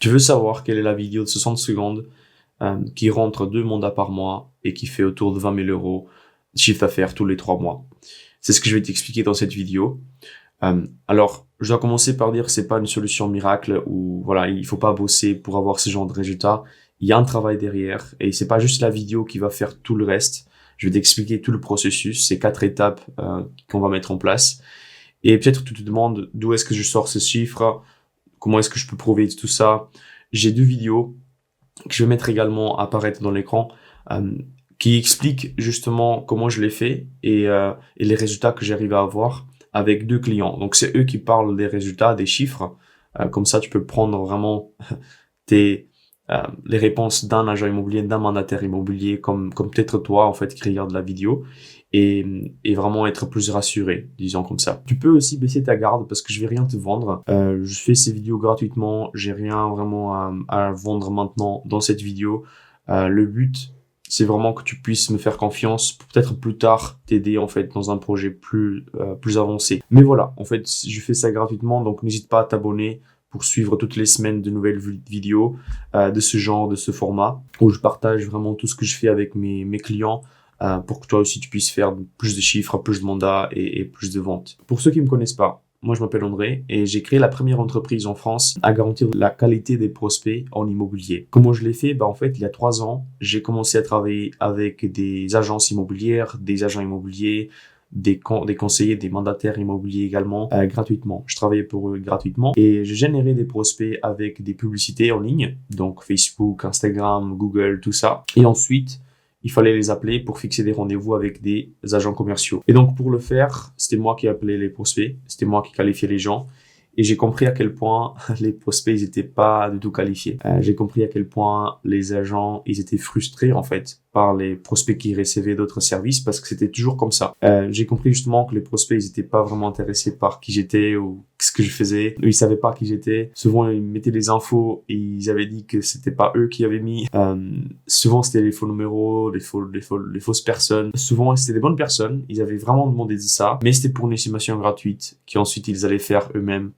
Tu veux savoir quelle est la vidéo de 60 secondes qui rentre 2 mandats par mois et qui fait autour de 20 000 euros de chiffre d'affaires tous les 3 mois. C'est ce que je vais t'expliquer dans cette vidéo. Alors, je dois commencer par dire que c'est pas une solution miracle où voilà, il faut pas bosser pour avoir ce genre de résultats. Il y a un travail derrière et c'est pas juste la vidéo qui va faire tout le reste. Je vais t'expliquer tout le processus, ces 4 étapes qu'on va mettre en place. Et peut-être tu te demandes d'où est-ce que je sors ce chiffre, comment est-ce que je peux prouver tout ça. J'ai 2 vidéos que je vais mettre également apparaître dans l'écran euh, qui expliquent justement comment je l'ai fait et les résultats que j'arrive à avoir avec 2 clients. Donc c'est eux qui parlent des résultats, des chiffres. Comme ça, tu peux prendre vraiment les réponses d'un agent immobilier, d'un mandataire immobilier, comme peut-être toi en fait qui regarde la vidéo et vraiment être plus rassuré, disons comme ça. Tu peux aussi baisser ta garde parce que je vais rien te vendre. Je fais ces vidéos gratuitement, j'ai rien vraiment à vendre maintenant dans cette vidéo. Le but, c'est vraiment que tu puisses me faire confiance pour peut-être plus tard t'aider en fait dans un projet plus avancé. Mais voilà, en fait, je fais ça gratuitement, donc n'hésite pas à t'abonner pour suivre toutes les semaines de nouvelles vidéos de ce genre, de ce format, où je partage vraiment tout ce que je fais avec mes clients pour que toi aussi tu puisses faire plus de chiffres, plus de mandats et plus de ventes. Pour ceux qui me connaissent pas, moi, je m'appelle André et j'ai créé la première entreprise en France à garantir la qualité des prospects en immobilier. Comment je l'ai fait? En fait, il y a 3 ans, j'ai commencé à travailler avec des agences immobilières, des agents immobiliers, des conseillers, des mandataires immobiliers également, gratuitement. Je travaillais pour eux gratuitement et je générais des prospects avec des publicités en ligne, donc Facebook, Instagram, Google, tout ça. Et ensuite, il fallait les appeler pour fixer des rendez-vous avec des agents commerciaux. Et donc, pour le faire, c'était moi qui appelais les prospects, c'était moi qui qualifiais les gens. Et j'ai compris à quel point les prospects, ils étaient pas du tout qualifiés. J'ai compris à quel point les agents, ils étaient frustrés, en fait, par les prospects qui recevaient d'autres services parce que c'était toujours comme ça. J'ai compris justement que les prospects, ils étaient pas vraiment intéressés par qui j'étais ou ce que je faisais. Ils savaient pas qui j'étais. Souvent, ils mettaient des infos et ils avaient dit que c'était pas eux qui avaient mis. Souvent, c'était les faux numéros, les fausses personnes. Souvent, c'était des bonnes personnes. Ils avaient vraiment demandé ça, mais c'était pour une estimation gratuite qu'ensuite ils allaient faire eux-mêmes.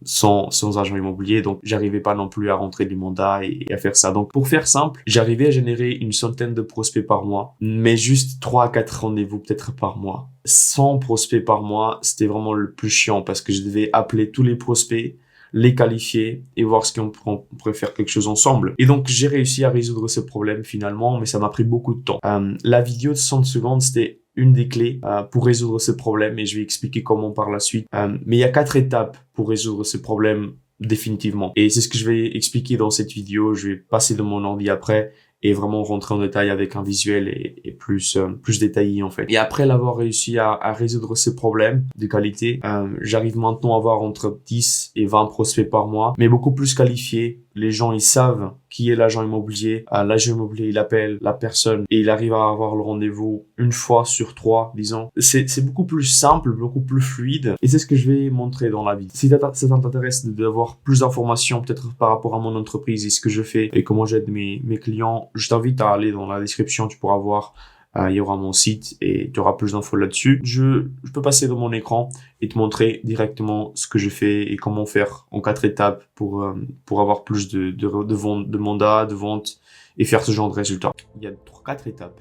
Sans agent immobilier, donc j'arrivais pas non plus à rentrer des mandats et à faire ça. Donc pour faire simple, j'arrivais à générer une centaine de prospects par mois, mais juste 3 à 4 rendez-vous peut-être par mois. 100 prospects par mois, c'était vraiment le plus chiant parce que je devais appeler tous les prospects, les qualifier et voir ce qu'on pourrait faire quelque chose ensemble. Et donc j'ai réussi à résoudre ce problème finalement, mais ça m'a pris beaucoup de temps. La vidéo de 60 secondes, c'était une des clés pour résoudre ce problème et je vais expliquer comment par la suite. Mais il y a 4 étapes pour résoudre ce problème définitivement. Et c'est ce que je vais expliquer dans cette vidéo. Je vais passer de mon ordi après et vraiment rentrer en détail avec un visuel et plus détaillé en fait. Et après l'avoir réussi à résoudre ce problème de qualité, j'arrive maintenant à avoir entre 10 et 20 prospects par mois, mais beaucoup plus qualifiés. Les gens, ils savent qui est l'agent immobilier. L'agent immobilier, il appelle la personne et il arrive à avoir le rendez-vous une fois sur 3, disons. C'est beaucoup plus simple, beaucoup plus fluide. Et c'est ce que je vais montrer dans la vidéo. Si ça t'intéresse d'avoir plus d'informations, peut-être par rapport à mon entreprise et ce que je fais et comment j'aide mes clients, je t'invite à aller dans la description. Tu pourras voir. Il y aura mon site et tu auras plus d'infos là-dessus. Je peux passer dans mon écran et te montrer directement ce que je fais et comment faire en 4 étapes pour avoir plus de mandats, de ventes et faire ce genre de résultats. Il y a 4 étapes,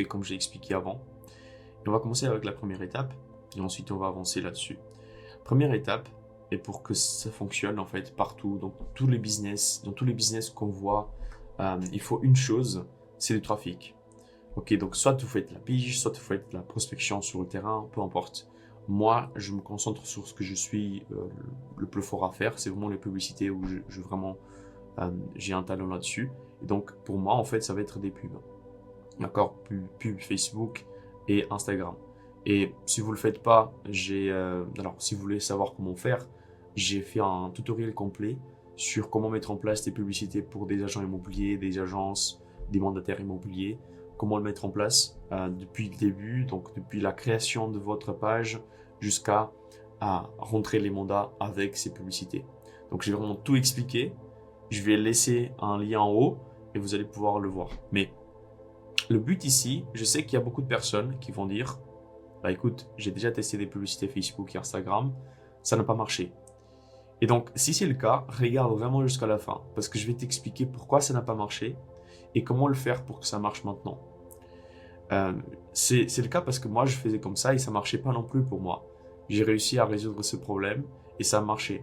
comme j'ai expliqué avant. Et on va commencer avec la première étape et ensuite on va avancer là-dessus. Première étape, et pour que ça fonctionne en fait partout, dans tous les business qu'on voit, il faut une chose, c'est le trafic. Ok, donc soit vous faites la pige, soit vous faites la prospection sur le terrain, peu importe. Moi, je me concentre sur ce que je suis le plus fort à faire. C'est vraiment les publicités où je vraiment j'ai un talent là-dessus. Et donc, pour moi, en fait, ça va être des pubs. D'accord, pub Facebook et Instagram. Et si vous le faites pas, alors si vous voulez savoir comment faire, j'ai fait un tutoriel complet sur comment mettre en place des publicités pour des agents immobiliers, des agences, des mandataires immobiliers. Comment le mettre en place depuis le début, donc depuis la création de votre page jusqu'à rentrer les mandats avec ces publicités. Donc j'ai vraiment tout expliqué. Je vais laisser un lien en haut et vous allez pouvoir le voir. Mais le but ici, je sais qu'il y a beaucoup de personnes qui vont dire écoute, j'ai déjà testé des publicités Facebook et Instagram, ça n'a pas marché. Et donc, si c'est le cas, regarde vraiment jusqu'à la fin, parce que je vais t'expliquer pourquoi ça n'a pas marché et comment le faire pour que ça marche maintenant. C'est le cas parce que moi, je faisais comme ça et ça marchait pas non plus pour moi. J'ai réussi à résoudre ce problème et ça a marché.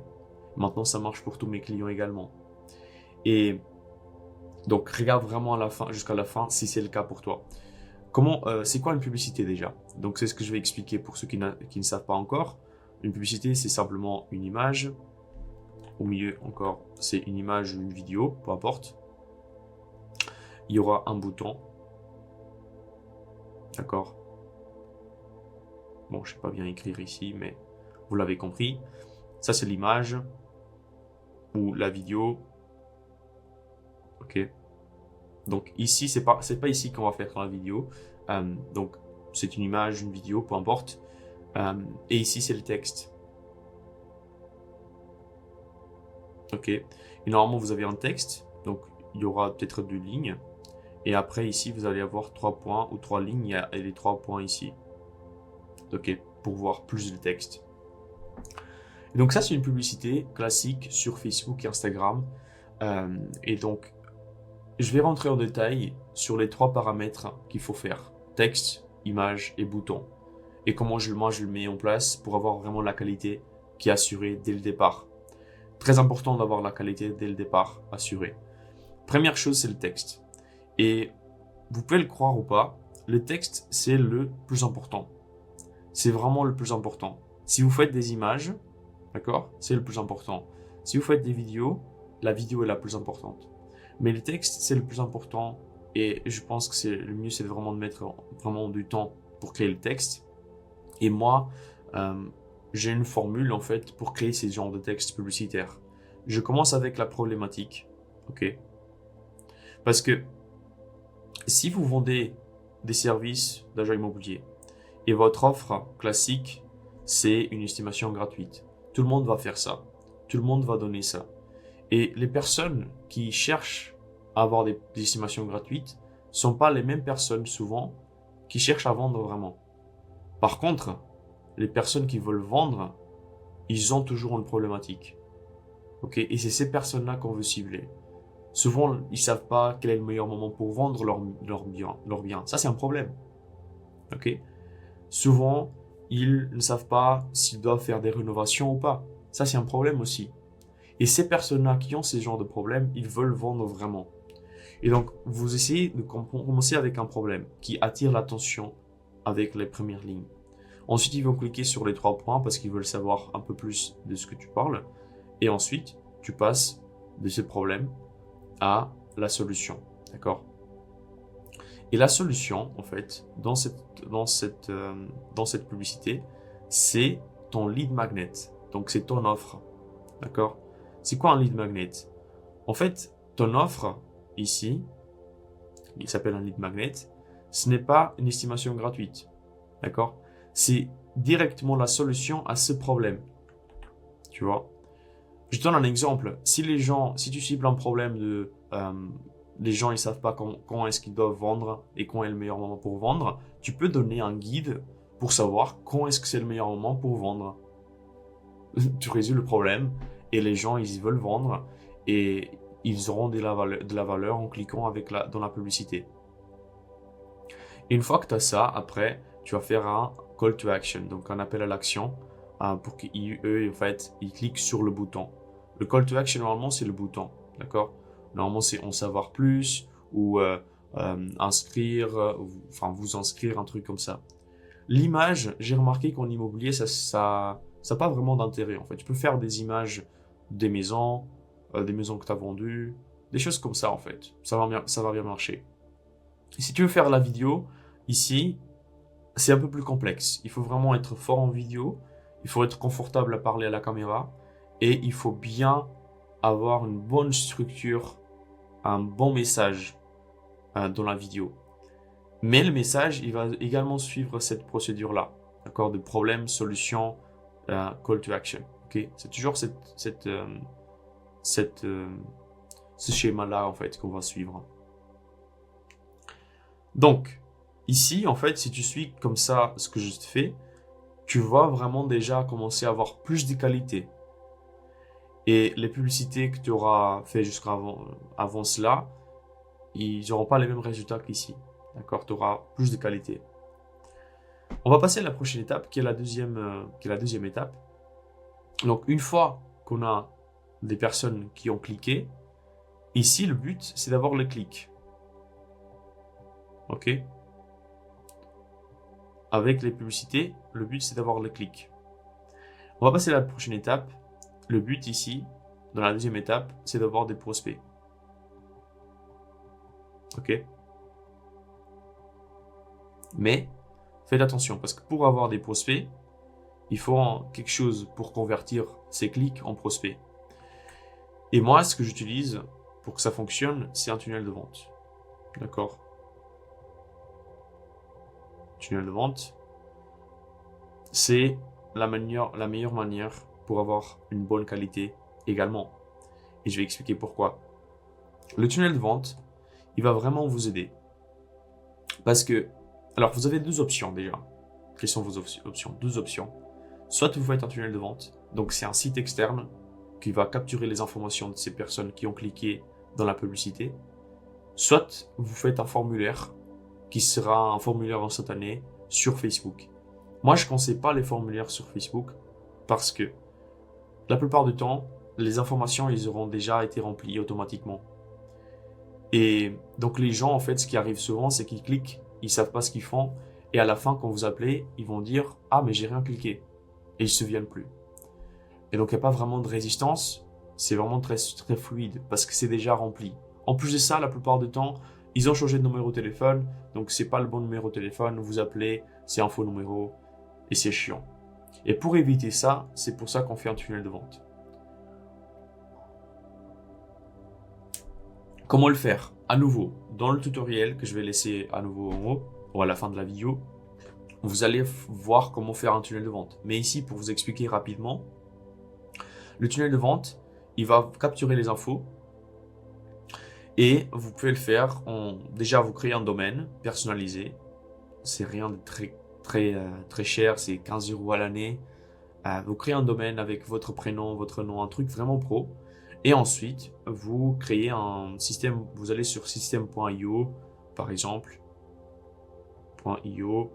Maintenant, ça marche pour tous mes clients également. Et donc, regarde vraiment à la fin, jusqu'à la fin, si c'est le cas pour toi. C'est quoi une publicité déjà? Donc, c'est ce que je vais expliquer pour ceux qui ne savent pas encore. Une publicité, c'est simplement une image. Au milieu, encore, c'est une image ou une vidéo, peu importe. Il y aura un bouton. D'accord? Bon, je ne sais pas bien écrire ici, mais vous l'avez compris. Ça, c'est l'image ou la vidéo. Ok. Donc ici, c'est pas ici qu'on va faire la vidéo. Donc c'est une image, une vidéo, peu importe. Et ici, c'est le texte. Ok. Et normalement, vous avez un texte. Donc il y aura peut-être 2 lignes. Et après, ici, vous allez avoir 3 points ou 3 lignes et les 3 points ici. Ok. Pour voir plus de texte. Et donc ça, c'est une publicité classique sur Facebook et Instagram. Et donc, je vais rentrer en détail sur les 3 paramètres qu'il faut faire. Texte, image et bouton. Et comment moi je le mets en place pour avoir vraiment la qualité qui est assurée dès le départ. Très important d'avoir la qualité dès le départ assurée. Première chose, c'est le texte. Et vous pouvez le croire ou pas, le texte, c'est le plus important. C'est vraiment le plus important. Si vous faites des images, d'accord, c'est le plus important. Si vous faites des vidéos, la vidéo est la plus importante. Mais le texte, c'est le plus important. Et je pense que le mieux, c'est vraiment de mettre vraiment du temps pour créer le texte. Et moi, j'ai une formule en fait pour créer ces genres de textes publicitaires. Je commence avec la problématique, ok? Parce que si vous vendez des services d'agent immobilier et votre offre classique, c'est une estimation gratuite, tout le monde va faire ça, tout le monde va donner ça. Et les personnes qui cherchent à avoir des estimations gratuites ne sont pas les mêmes personnes souvent qui cherchent à vendre vraiment. Par contre, les personnes qui veulent vendre, ils ont toujours une problématique. Okay? Et c'est ces personnes-là qu'on veut cibler. Souvent, ils ne savent pas quel est le meilleur moment pour vendre leur bien. Ça, c'est un problème. Okay? Souvent, ils ne savent pas s'ils doivent faire des rénovations ou pas. Ça, c'est un problème aussi. Et ces personnes-là qui ont ces genres de problèmes, ils veulent vendre vraiment. Et donc, vous essayez de commencer avec un problème qui attire l'attention avec les premières lignes. Ensuite, ils vont cliquer sur les 3 points parce qu'ils veulent savoir un peu plus de ce que tu parles. Et ensuite, tu passes de ce problème à la solution. D'accord? Et la solution, en fait, dans cette publicité, c'est ton lead magnet. Donc, c'est ton offre. D'accord? C'est quoi un lead magnet? En fait, ton offre, ici, il s'appelle un lead magnet, ce n'est pas une estimation gratuite. D'accord? C'est directement la solution à ce problème. Tu vois? Je te donne un exemple. Si tu cibles un problème de les gens ils savent pas quand est-ce qu'ils doivent vendre et quand est le meilleur moment pour vendre, tu peux donner un guide pour savoir quand est-ce que c'est le meilleur moment pour vendre. Tu résous le problème et les gens ils veulent vendre et ils auront de la valeur en cliquant dans la publicité. Et une fois que tu as ça, après, tu vas faire un call to action, donc un appel à l'action pour qu'eux, en fait, ils cliquent sur le bouton. Le call to action, normalement, c'est le bouton, d'accord? Normalement, c'est en savoir plus ou inscrire, vous inscrire, un truc comme ça. L'image, j'ai remarqué qu'en immobilier, ça n'a pas vraiment d'intérêt, en fait. Tu peux faire des images des maisons que tu as vendues, des choses comme ça, en fait. Ça va bien marcher. Et si tu veux faire la vidéo, ici, c'est un peu plus complexe. Il faut vraiment être fort en vidéo, il faut être confortable à parler à la caméra et il faut bien avoir une bonne structure, un bon message dans la vidéo. Mais le message, il va également suivre cette procédure-là, d'accord, de problème, solution, call to action. Okay? C'est toujours ce schéma-là en fait qu'on va suivre. Donc, ici, en fait, si tu suis comme ça ce que je te fais, tu vas vraiment déjà commencer à avoir plus de qualité. Et les publicités que tu auras fait avant cela, ils n'auront pas les mêmes résultats qu'ici. D'accord? Tu auras plus de qualité. On va passer à la prochaine étape, qui est la deuxième étape. Donc, une fois qu'on a des personnes qui ont cliqué, ici, le but, c'est d'avoir le clic. OK? Avec les publicités, le but, c'est d'avoir le clic. On va passer à la prochaine étape. Le but ici, dans la deuxième étape, c'est d'avoir des prospects. OK? Mais, faites attention, parce que pour avoir des prospects, il faut quelque chose pour convertir ces clics en prospects. Et moi, ce que j'utilise pour que ça fonctionne, c'est un tunnel de vente. D'accord? Tunnel de vente, c'est la meilleure manière pour avoir une bonne qualité également. Et je vais expliquer pourquoi. Le tunnel de vente, il va vraiment vous aider. Parce que, alors vous avez deux options déjà. Quelles sont vos options? Deux options. Soit vous faites un tunnel de vente, donc c'est un site externe qui va capturer les informations de ces personnes qui ont cliqué dans la publicité. Soit vous faites un formulaire qui sera un formulaire instantané sur Facebook. Moi, je ne conseille pas les formulaires sur Facebook parce que la plupart du temps, les informations, ils auront déjà été remplies automatiquement. Et donc les gens, en fait, ce qui arrive souvent, c'est qu'ils cliquent, ils savent pas ce qu'ils font, et à la fin, quand vous appelez, ils vont dire « Ah, mais j'ai rien cliqué », et ils se souviennent plus. Et donc, il n'y a pas vraiment de résistance, c'est vraiment très, très fluide, parce que c'est déjà rempli. En plus de ça, la plupart du temps, ils ont changé de numéro de téléphone, donc c'est pas le bon numéro de téléphone, vous appelez, c'est un faux numéro, et c'est chiant. Et pour éviter ça, c'est pour ça qu'on fait un tunnel de vente. Comment le faire? À nouveau, dans le tutoriel que je vais laisser à nouveau en haut, ou à la fin de la vidéo, vous allez voir comment faire un tunnel de vente. Mais ici, pour vous expliquer rapidement, le tunnel de vente, il va capturer les infos et vous pouvez le faire déjà vous créez un domaine personnalisé. C'est rien de très cher, c'est 15 € à l'année. Vous créez un domaine avec votre prénom, votre nom, un truc vraiment pro. Et ensuite, vous créez un système, vous allez sur system.io, par exemple, .io,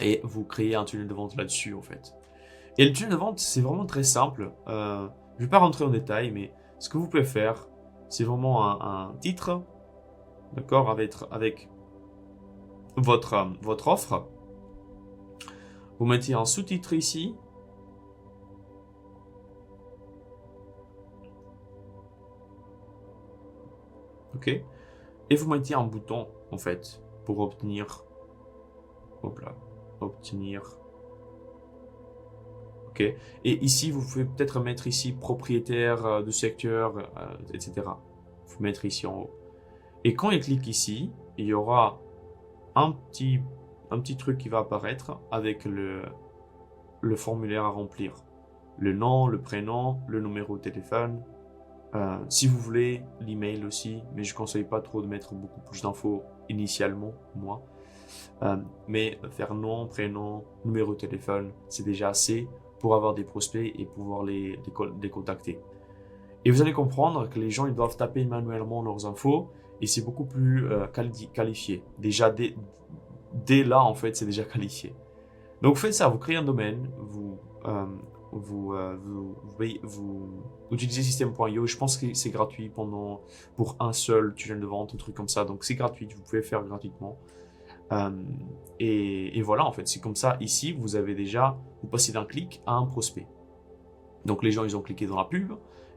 et vous créez un tunnel de vente là-dessus, en fait. Et le tunnel de vente, c'est vraiment très simple. Je ne vais pas rentrer en détail, mais ce que vous pouvez faire, c'est vraiment un titre, d'accord, avec votre offre. Vous mettez un sous-titre ici. OK. Et vous mettez un bouton, en fait, pour obtenir... Hop là. Obtenir... OK. Et ici, vous pouvez peut-être mettre ici propriétaire de secteur, etc. Vous mettre ici en haut. Et quand il clique ici, il y aura un petit truc qui va apparaître avec le formulaire à remplir. Le nom, le prénom, le numéro de téléphone. Si vous voulez, l'email aussi, mais je ne conseille pas trop de mettre beaucoup plus d'infos initialement, moi. Mais faire nom, prénom, numéro de téléphone, c'est déjà assez pour avoir des prospects et pouvoir les contacter. Et vous allez comprendre que les gens ils doivent taper manuellement leurs infos et c'est beaucoup plus qualifié. Déjà, dès là, en fait, c'est déjà qualifié. Donc, faites ça, vous créez un domaine, vous utilisez system.io. Je pense que c'est gratuit pour un seul tunnel de vente, un truc comme ça. Donc, c'est gratuit, vous pouvez faire gratuitement. Et voilà, en fait, c'est comme ça. Ici, vous passez d'un clic à un prospect. Donc, les gens, ils ont cliqué dans la pub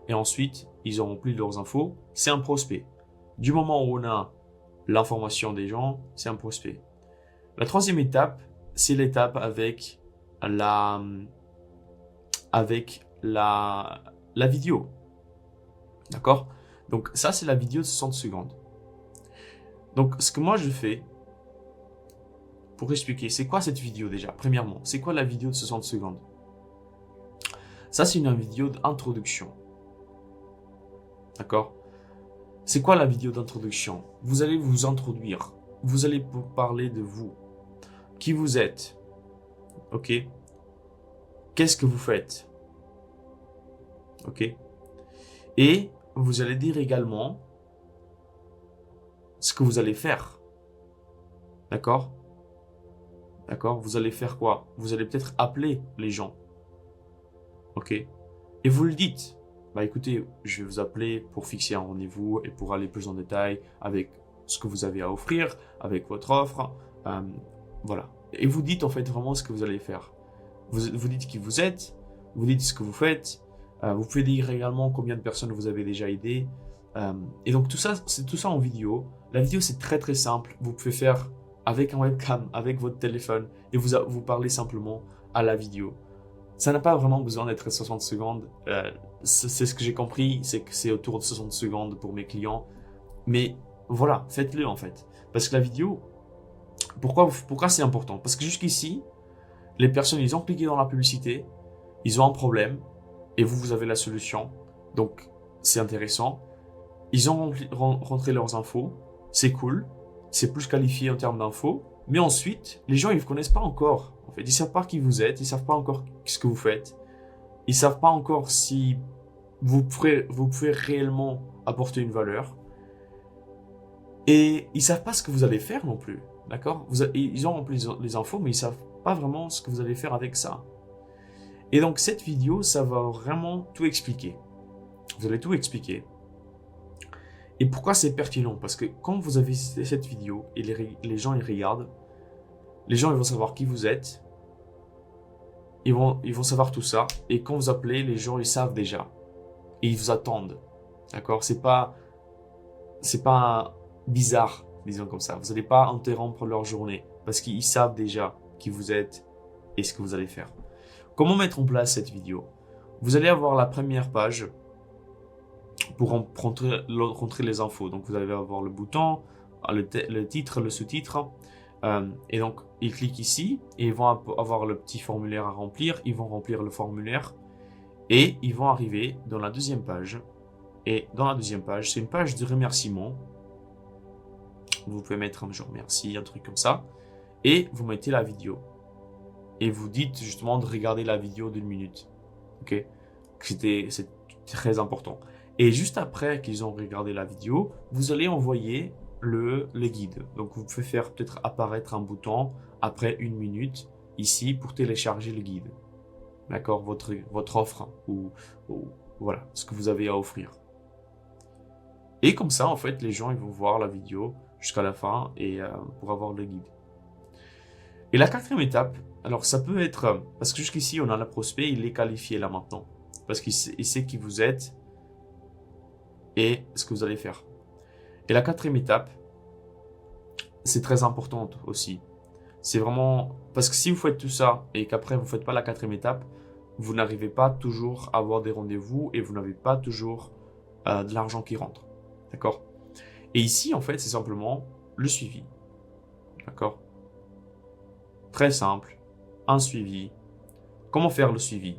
et ensuite, ils ont rempli leurs infos. C'est un prospect. Du moment où on a l'information des gens, c'est un prospect. La troisième étape, c'est l'étape avec la vidéo. D'accord? Donc ça, c'est la vidéo de 60 secondes. Donc ce que moi je fais, pour expliquer, c'est quoi cette vidéo déjà? Premièrement, c'est quoi la vidéo de 60 secondes? Ça, c'est une vidéo d'introduction. D'accord? C'est quoi la vidéo d'introduction? Vous allez vous introduire. Vous allez parler de vous. Qui vous êtes? Ok? Qu'est-ce que vous faites? Ok? Et vous allez dire également ce que vous allez faire. D'accord? D'accord? Vous allez faire quoi? Vous allez peut-être appeler les gens. Ok? Et vous le dites. Bah écoutez, je vais vous appeler pour fixer un rendez-vous et pour aller plus en détail avec ce que vous avez à offrir, avec votre offre. Euh, voilà. Et vous dites en fait vraiment ce que vous allez faire. Vous dites qui vous êtes, vous dites ce que vous faites. Vous pouvez dire également combien de personnes vous avez déjà aidé. Et donc tout ça, c'est tout ça en vidéo. La vidéo, c'est très très simple. Vous pouvez faire avec un webcam, avec votre téléphone, et vous parlez simplement à la vidéo. Ça n'a pas vraiment besoin d'être 60 secondes. C'est ce que j'ai compris, c'est que c'est autour de 60 secondes pour mes clients. Mais voilà, faites-le en fait. Parce que la vidéo, pourquoi c'est important? Parce que jusqu'ici, les personnes, ils ont cliqué dans la publicité, ils ont un problème, et vous avez la solution. Donc, c'est intéressant. Ils ont rentré leurs infos, c'est cool, c'est plus qualifié en termes d'infos, mais ensuite, les gens, ils ne vous connaissent pas encore. En fait, ils ne savent pas qui vous êtes, ils ne savent pas encore ce que vous faites, ils ne savent pas encore si vous pouvez réellement apporter une valeur, et ils ne savent pas ce que vous allez faire non plus, d'accord? Ils ont rempli les infos, mais ils ne savent pas vraiment ce que vous allez faire avec ça. Et donc, cette vidéo, ça va vraiment tout expliquer. Vous allez tout expliquer. Et pourquoi c'est pertinent? Parce que quand vous avez cette vidéo et les gens ils regardent, les gens ils vont savoir qui vous êtes, ils vont savoir tout ça. Et quand vous appelez, les gens ils savent déjà. Et ils vous attendent. D'accord? C'est pas bizarre, disons comme ça. Vous n'allez pas interrompre leur journée parce qu'ils savent déjà qui vous êtes et ce que vous allez faire. Comment mettre en place cette vidéo? Vous allez avoir la première page pour rentrer les infos. Donc vous allez avoir le bouton, le titre, le sous-titre. Et donc ils cliquent ici et ils vont avoir le petit formulaire à remplir. Ils vont remplir le formulaire et ils vont arriver dans la deuxième page. Et dans la deuxième page, c'est une page de remerciement. Vous pouvez mettre un je remercie, un truc comme ça. Et vous mettez la vidéo. Et vous dites justement de regarder la vidéo d'une minute. Ok? C'est très important. Et juste après qu'ils ont regardé la vidéo, vous allez envoyer le guide. Donc vous pouvez faire peut-être apparaître un bouton après une minute ici pour télécharger le guide. D'accord? Votre offre ou voilà, ce que vous avez à offrir. Et comme ça, en fait, les gens ils vont voir la vidéo jusqu'à la fin et pour avoir le guide. Et la quatrième étape, alors ça peut être, parce que jusqu'ici on a le prospect, il est qualifié là maintenant. Parce qu'il sait qui vous êtes et ce que vous allez faire. Et la quatrième étape, c'est très importante aussi. C'est vraiment, parce que si vous faites tout ça et qu'après vous ne faites pas la quatrième étape, vous n'arrivez pas toujours à avoir des rendez-vous et vous n'avez pas toujours de l'argent qui rentre. D'accord? Et ici, en fait, c'est simplement le suivi. D'accord? Très simple. Un suivi. Comment faire le suivi?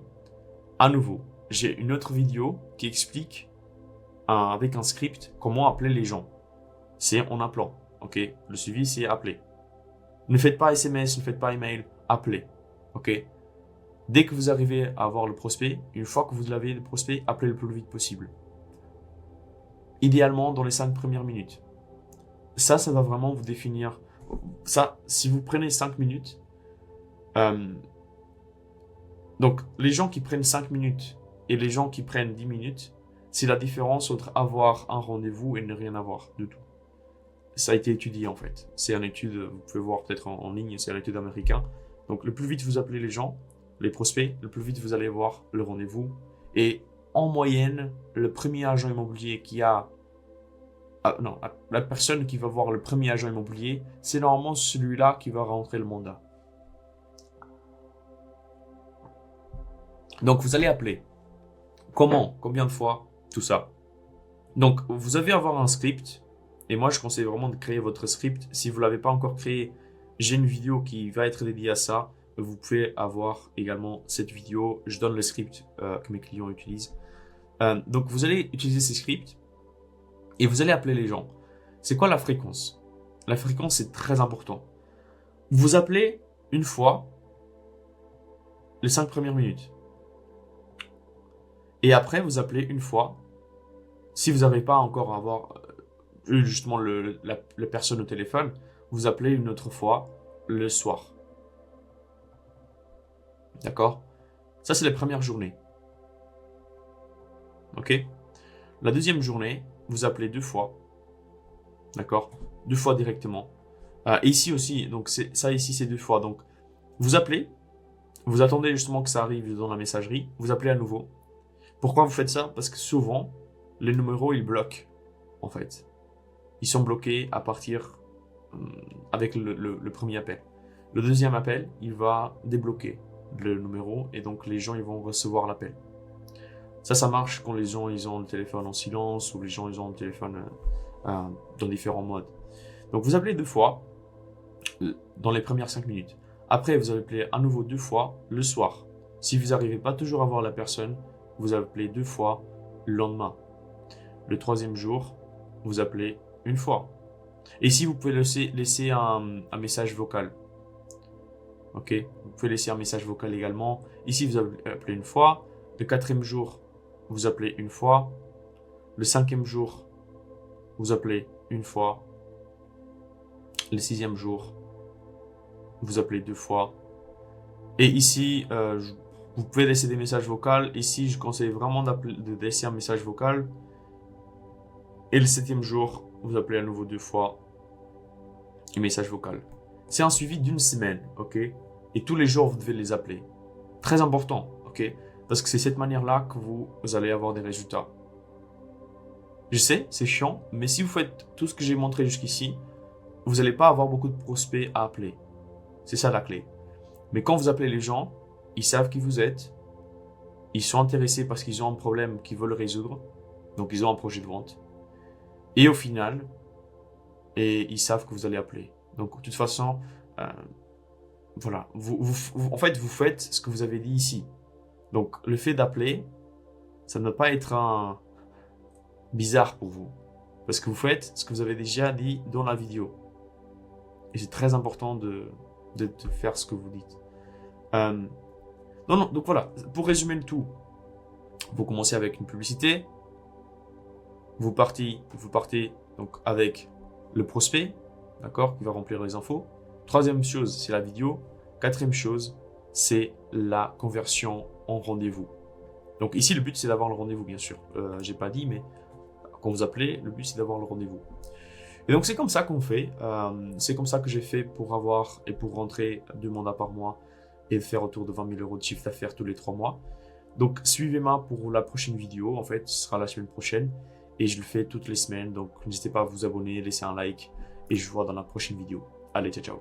À nouveau, j'ai une autre vidéo qui explique avec un script comment appeler les gens. C'est en appelant. Ok? Le suivi, c'est appeler. Ne faites pas SMS, ne faites pas email. Appelez. Ok? Dès que vous arrivez à avoir le prospect, une fois que vous l'avez le prospect, appelez le plus vite possible. Idéalement dans les 5 premières minutes. Ça va vraiment vous définir. Ça, si vous prenez 5 minutes, donc les gens qui prennent 5 minutes et les gens qui prennent 10 minutes, c'est la différence entre avoir un rendez-vous et ne rien avoir du tout. Ça a été étudié en fait. C'est une étude, vous pouvez voir peut-être en ligne, c'est une étude américaine. Donc le plus vite vous appelez les gens, les prospects, le plus vite vous allez voir le rendez-vous. Et en moyenne, le premier agent immobilier qui a... la personne qui va voir le premier agent immobilier, c'est normalement celui-là qui va rentrer le mandat. Donc vous allez appeler. Comment? Combien de fois? Tout ça. Donc vous allez avoir un script. Et moi je conseille vraiment de créer votre script. Si vous ne l'avez pas encore créé, j'ai une vidéo qui va être dédiée à ça. Vous pouvez avoir également cette vidéo. Je donne le script que mes clients utilisent. Donc vous allez utiliser ces scripts. Et vous allez appeler les gens. C'est quoi la fréquence? La fréquence, c'est très important. Vous appelez une fois les 5 premières minutes. Et après, vous appelez une fois Si vous n'arrivez pas encore à avoir eu justement la personne au téléphone, vous appelez une autre fois le soir. D'accord? Ça, c'est la première journée. Ok? La deuxième journée, vous appelez 2 fois. D'accord? 2 fois directement. Ici aussi, donc ça ici, c'est 2 fois. Donc, vous appelez, vous attendez justement que ça arrive dans la messagerie, vous appelez à nouveau. Pourquoi vous faites ça? Parce que souvent, les numéros, ils bloquent, en fait. Ils sont bloqués à partir avec le premier appel. Le deuxième appel, il va débloquer le numéro et donc les gens, ils vont recevoir l'appel. Ça marche quand les gens, ils ont le téléphone en silence ou les gens, ils ont le téléphone dans différents modes. Donc, vous appelez 2 fois dans les premières 5 minutes. Après, vous appelez à nouveau 2 fois le soir. Si vous n'arrivez pas toujours à voir la personne, vous appelez 2 fois le lendemain. Le troisième jour, vous appelez 1 fois. Et ici, vous pouvez laisser un message vocal. Ok, vous pouvez laisser un message vocal également. Ici, vous appelez 1 fois. Le 4e jour, vous appelez 1 fois. Le 5e jour, vous appelez 1 fois. Le 6e jour, vous appelez 2 fois. Et ici, vous pouvez laisser des messages vocaux. Ici, je conseille vraiment de laisser un message vocal. Et le 7e jour, vous appelez à nouveau 2 fois un message vocal. C'est un suivi d'1 semaine, ok? Et tous les jours, vous devez les appeler. Très important, ok? Parce que c'est cette manière-là que vous allez avoir des résultats. Je sais, c'est chiant, mais si vous faites tout ce que j'ai montré jusqu'ici, vous n'allez pas avoir beaucoup de prospects à appeler. C'est ça la clé. Mais quand vous appelez les gens, ils savent qui vous êtes, ils sont intéressés parce qu'ils ont un problème qu'ils veulent résoudre, donc ils ont un projet de vente. Et au final, ils savent que vous allez appeler. Donc de toute façon, voilà, en fait, vous faites ce que vous avez dit ici. Donc le fait d'appeler, ça ne doit pas être bizarre pour vous. Parce que vous faites ce que vous avez déjà dit dans la vidéo. Et c'est très important de faire ce que vous dites. Donc voilà, pour résumer le tout, vous commencez avec une publicité, vous partez donc avec le prospect, d'accord, qui va remplir les infos. Troisième chose, c'est la vidéo. Quatrième chose, c'est la conversion en rendez-vous. Donc ici, le but, c'est d'avoir le rendez-vous, bien sûr. J'ai pas dit, mais quand vous appelez, le but, c'est d'avoir le rendez-vous. Et donc, c'est comme ça qu'on fait. C'est comme ça que j'ai fait pour rentrer 2 mandats par mois et faire autour de 20 000 euros de chiffre d'affaires tous les 3 mois. Donc, suivez-moi pour la prochaine vidéo. En fait, ce sera la semaine prochaine. Et je le fais toutes les semaines. Donc, n'hésitez pas à vous abonner, laisser un like. Et je vous vois dans la prochaine vidéo. Allez, ciao, ciao.